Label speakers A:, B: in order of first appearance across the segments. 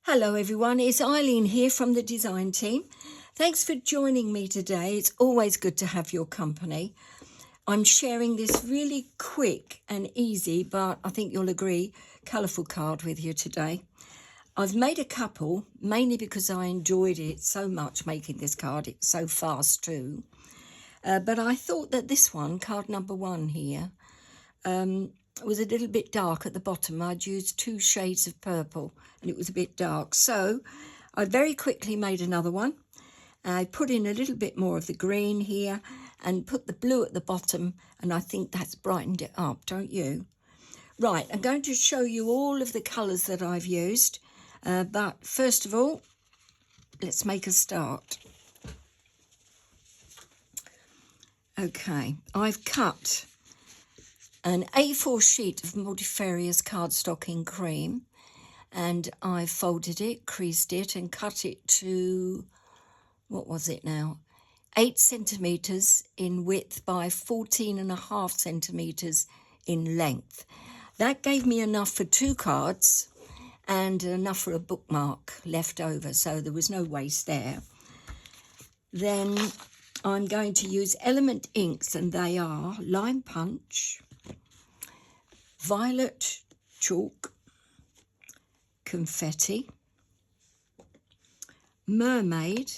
A: Hello everyone, it's Eileen here from the design team. Thanks for joining me today. It's always good to have your company. I'm sharing this really quick and easy, but I think you'll agree, colourful card with you today. I've made a couple, mainly because I enjoyed it so much making this card. It's so fast too. But I thought that this one, card number 1 here, was a little bit dark at the bottom. I'd used 2 shades of purple and it was a bit dark. So I very quickly made another one. I put in a little bit more of the green here and put the blue at the bottom, and I think that's brightened it up, don't you? Right, I'm going to show you all of the colours that I've used. But first of all, let's make a start. Okay, I've cut an A4 sheet of multifarious cardstock in cream, and I folded it, creased it and cut it to, what was it now, 8 centimetres in width by 14.5 centimetres in length. That gave me enough for 2 cards and enough for a bookmark left over, so there was no waste there. Then I'm going to use element inks, and they are Lime Punch, Violet Chalk, Confetti, Mermaid,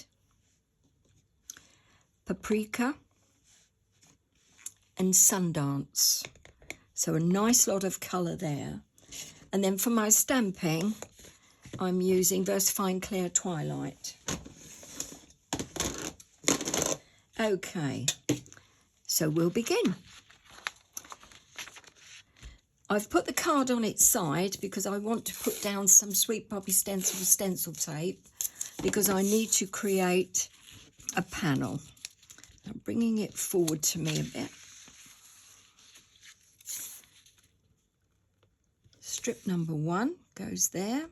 A: Paprika and Sundance. So a nice lot of colour there. And then for my stamping, I'm using VersaFine Clear Twilight. Okay, so we'll begin. I've put the card on its side because I want to put down some Sweet Poppy stencil tape because I need to create a panel. I'm bringing it forward to me a bit. Strip number 1 goes there.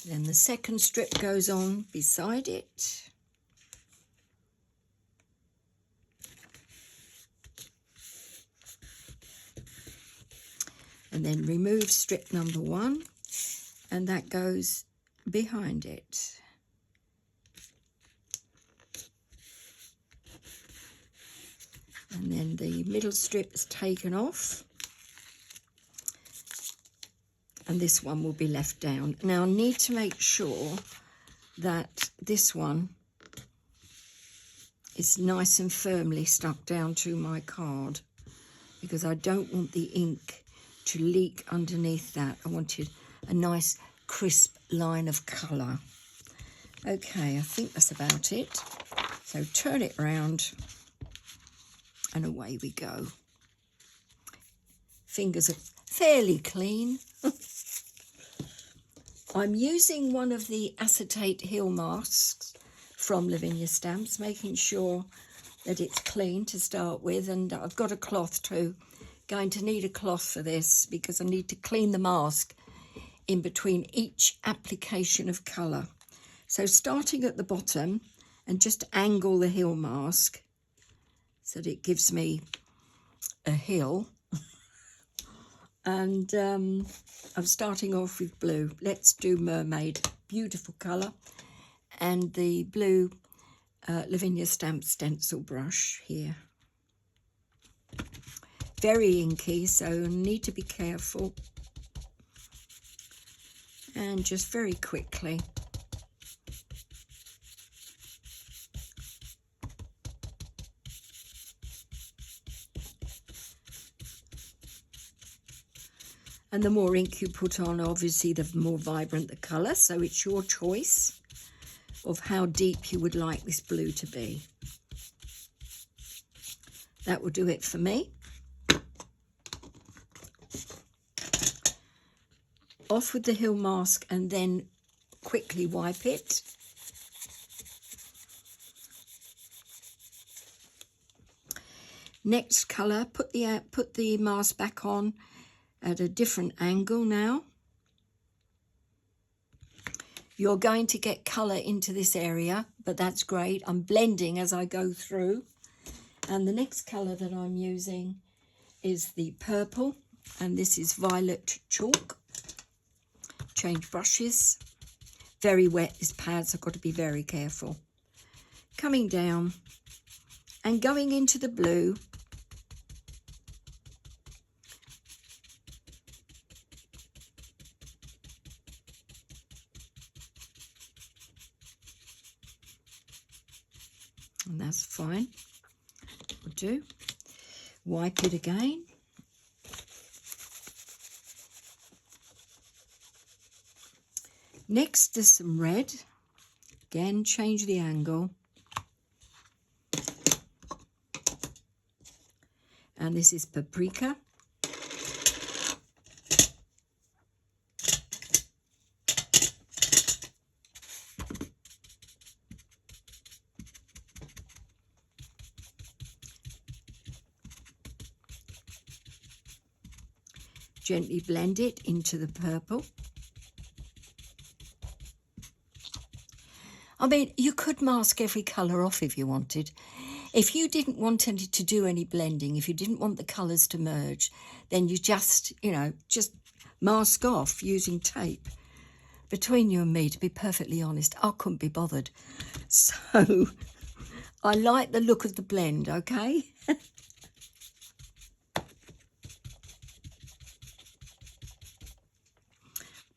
A: Then the second strip goes on beside it. And then remove strip number 1, and that goes behind it. And then the middle strip is taken off, and this one will be left down. Now I need to make sure that this one is nice and firmly stuck down to my card, because I don't want the ink to leak underneath that. I wanted a nice crisp line of colour. Okay, I think that's about it. So turn it around and away we go. Fingers are fairly clean. I'm using one of the Acetate Hill Masks from Lavinia Stamps, making sure that it's clean to start with, and I've got a cloth too. Going to need a cloth for this because I need to clean the mask in between each application of colour. So starting at the bottom, and just angle the hill mask so that it gives me a hill. And I'm starting off with blue. Let's do Mermaid, beautiful colour, and the blue Lavinia Stamp stencil brush here. Very inky, so need to be careful. And just very quickly. And the more ink you put on, obviously, the more vibrant the colour. So it's your choice of how deep you would like this blue to be. That will do it for me. Off with the hill mask and then quickly wipe it. Next colour, put the mask back on at a different angle now. You're going to get colour into this area, but that's great. I'm blending as I go through. And the next colour that I'm using is the purple And this is violet chalk. Change brushes. Very wet, this pad, so I've got to be very careful. Coming down and going into the blue. And that's fine. Will do. Wipe it again. Next is some red. Again, change the angle. And this is paprika. Gently blend it into the purple. I mean, you could mask every colour off if you wanted. If you didn't want to do any blending, if you didn't want the colours to merge, then you just, just mask off using tape. Between you and me, to be perfectly honest, I couldn't be bothered. So I like the look of the blend, okay?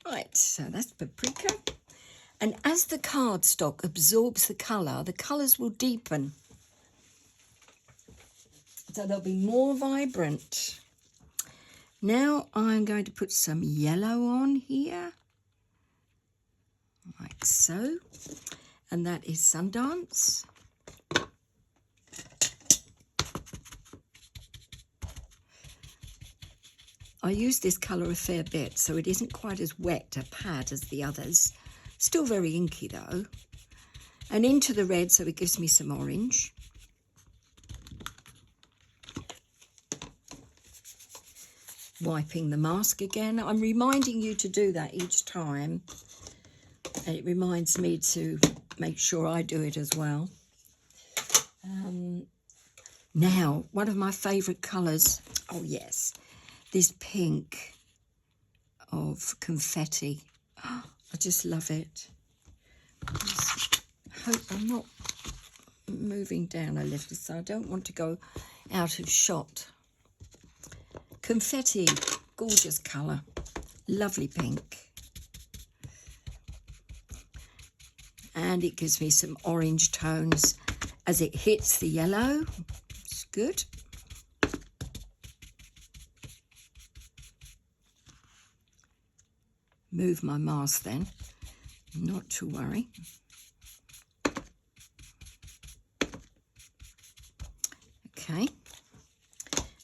A: Right, so that's paprika. And as the cardstock absorbs the colour, the colours will deepen. So they'll be more vibrant. Now I'm going to put some yellow on here. Like so. And that is Sundance. I use this colour a fair bit, so it isn't quite as wet a pad as the others. Still very inky though. And into the red, so it gives me some orange. Wiping the mask again. I'm reminding you to do that each time. And it reminds me to make sure I do it as well. Now, one of my favourite colours. Oh yes, this pink of confetti. Oh, I just love it. Just hope I'm not moving down a little, so I don't want to go out of shot. Confetti, gorgeous colour, lovely pink. And it gives me some orange tones as it hits the yellow. It's good. Move my mask then, not to worry. Okay,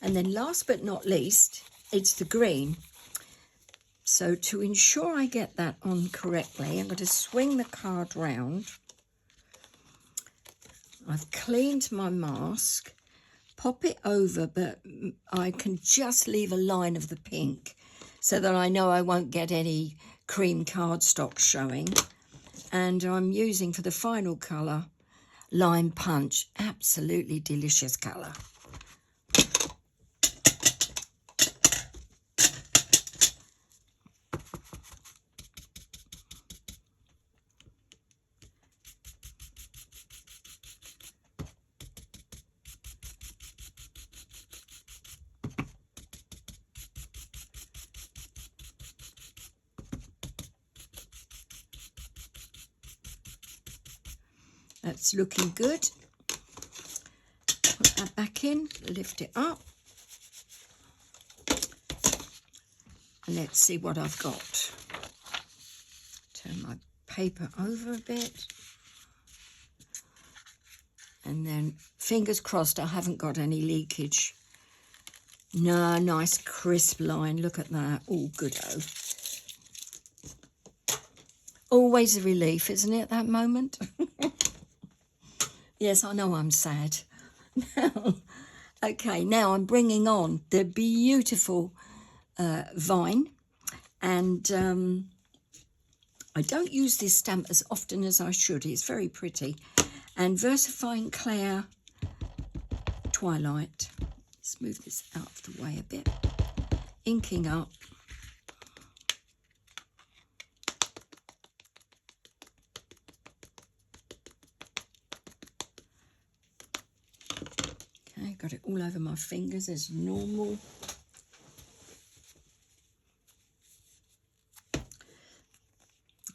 A: and then last but not least, it's the green. So to ensure I get that on correctly, I'm going to swing the card round. I've cleaned my mask, pop it over, but I can just leave a line of the pink so that I know I won't get any cream cardstock showing. And I'm using for the final colour, Lime Punch. Absolutely delicious colour. That's looking good. Put that back in, lift it up. And let's see what I've got. Turn my paper over a bit. And then, fingers crossed, I haven't got any leakage. No, nice crisp line. Look at that. Oh, good-o. Always a relief, isn't it, that moment? Yes, I know I'm sad. Okay, now I'm bringing on the beautiful vine. And I don't use this stamp as often as I should. It's very pretty. And Versifying Claire Twilight. Let's move this out of the way a bit. inking up. Okay, got it all over my fingers as normal.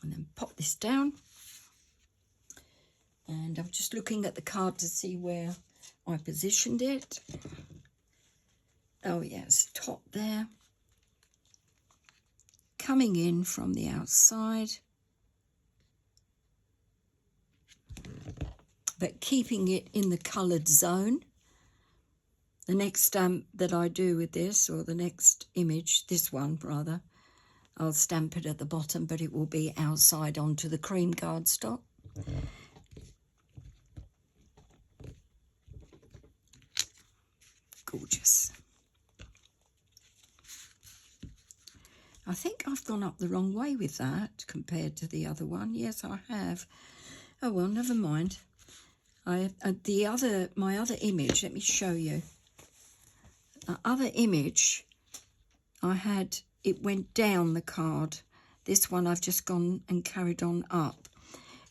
A: And then pop this down. And I'm just looking at the card to see where I positioned it. Oh yes, top there. Coming in from the outside. But keeping it in the coloured zone. The next stamp that I do with this, or the next image, this one rather, I'll stamp it at the bottom, but it will be outside onto the cream cardstock. Gorgeous. I think I've gone up the wrong way with that compared to the other one. Yes, I have. Oh well, never mind. My other image, let me show you. The other image, it went down the card. This one I've just gone and carried on up.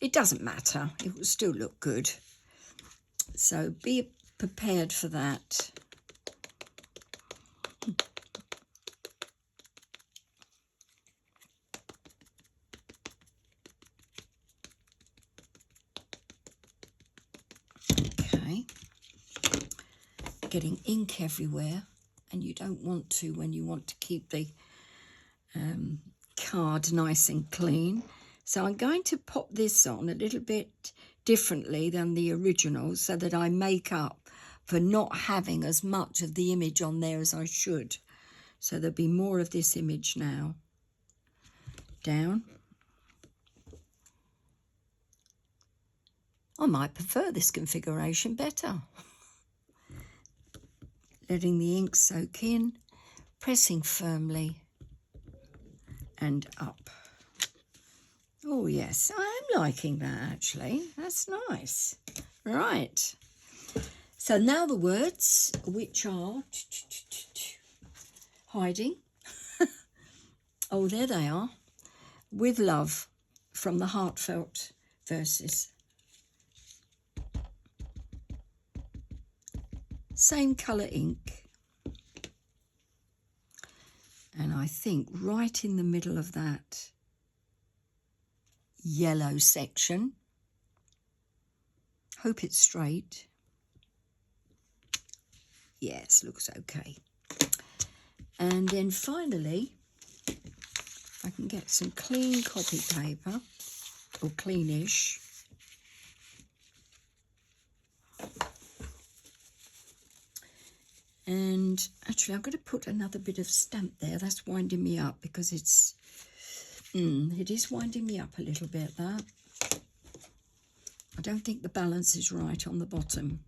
A: It doesn't matter. It will still look good. So be prepared for that. Okay. Getting ink everywhere, and you don't want to when you want to keep the card nice and clean. So I'm going to pop this on a little bit differently than the original so that I make up for not having as much of the image on there as I should. So there'll be more of this image now. Down. I might prefer this configuration better. Letting the ink soak in, pressing firmly and up. Oh yes, I'm liking that actually. That's nice. Right. So now the words, which are hiding. Oh, there they are. With love, from the Heartfelt Verses. Same colour ink. And I think right in the middle of that yellow section, hope it's straight. Yes, looks okay. And then finally, I can get some clean copy paper, or cleanish. And actually, I'm going to put another bit of stamp there. That's winding me up because it is winding me up a little bit, that. I don't think the balance is right on the bottom.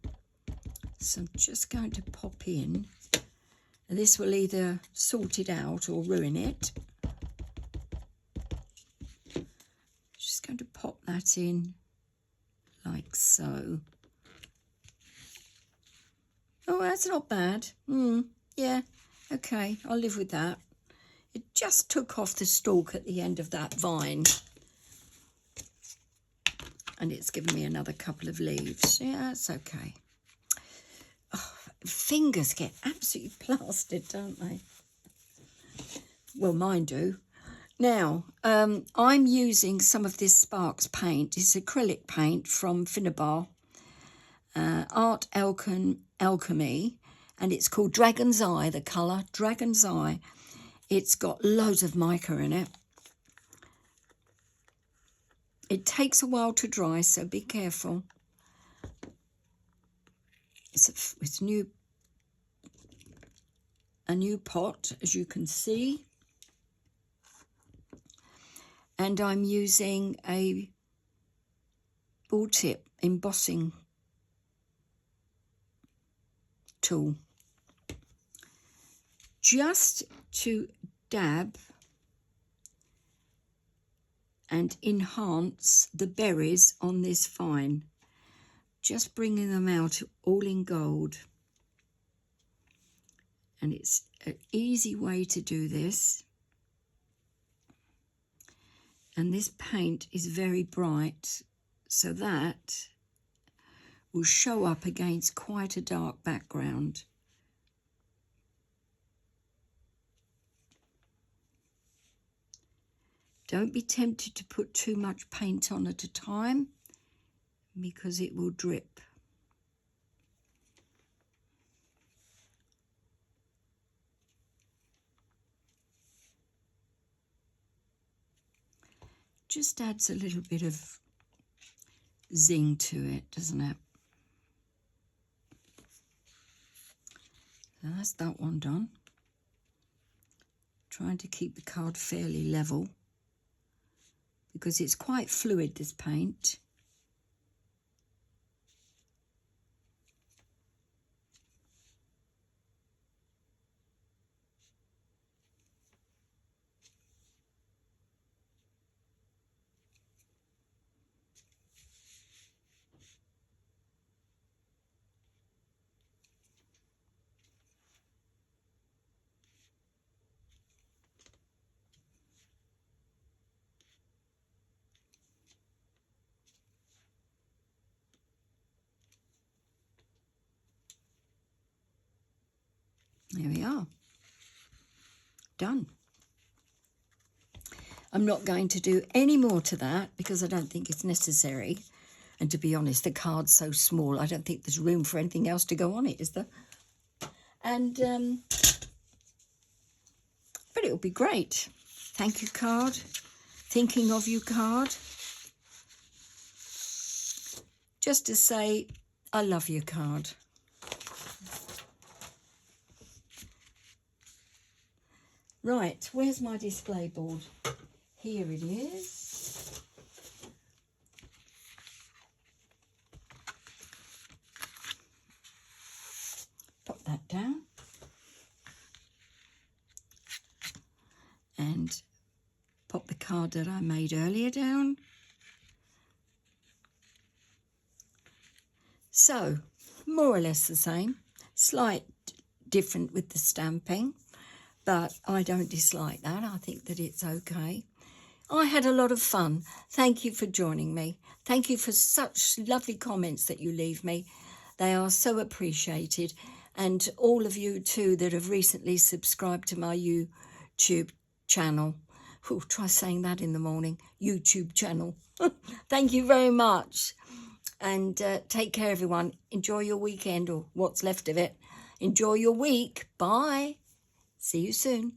A: So I'm just going to pop in. And this will either sort it out or ruin it. Just going to pop that in like so. Oh, that's not bad. Yeah, okay, I'll live with that. It just took off the stalk at the end of that vine. And it's given me another couple of leaves. Yeah, that's okay. Oh, fingers get absolutely plastered, don't they? Well, mine do. Now, I'm using some of this Sparks paint. It's acrylic paint from Finnabar. Art Alchemy, and it's called Dragon's Eye, the colour, Dragon's Eye. It's got loads of mica in it. It takes a while to dry, so be careful. It's a new pot, as you can see. And I'm using a ball tip embossing tool just to dab and enhance the berries on this vine, just bringing them out all in gold. And it's an easy way to do this. And this paint is very bright, so that will show up against quite a dark background. Don't be tempted to put too much paint on at a time, because it will drip. Just adds a little bit of zing to it, doesn't it? So that's that one done. Trying to keep the card fairly level, because it's quite fluid, this paint. There we are. Done. I'm not going to do any more to that because I don't think it's necessary. And to be honest, the card's so small, I don't think there's room for anything else to go on it, is there? And, but it'll be great. Thank you card. Thinking of you card. Just to say, I love you card. Right, where's my display board? Here it is. Pop that down. And pop the card that I made earlier down. So, more or less the same. Slight different with the stamping. But I don't dislike that. I think that it's okay. I had a lot of fun. Thank you for joining me. Thank you for such lovely comments that you leave me. They are so appreciated. And all of you too that have recently subscribed to my YouTube channel. Ooh, try saying that in the morning. YouTube channel. Thank you very much. And take care, everyone. Enjoy your weekend, or what's left of it. Enjoy your week. Bye. See you soon.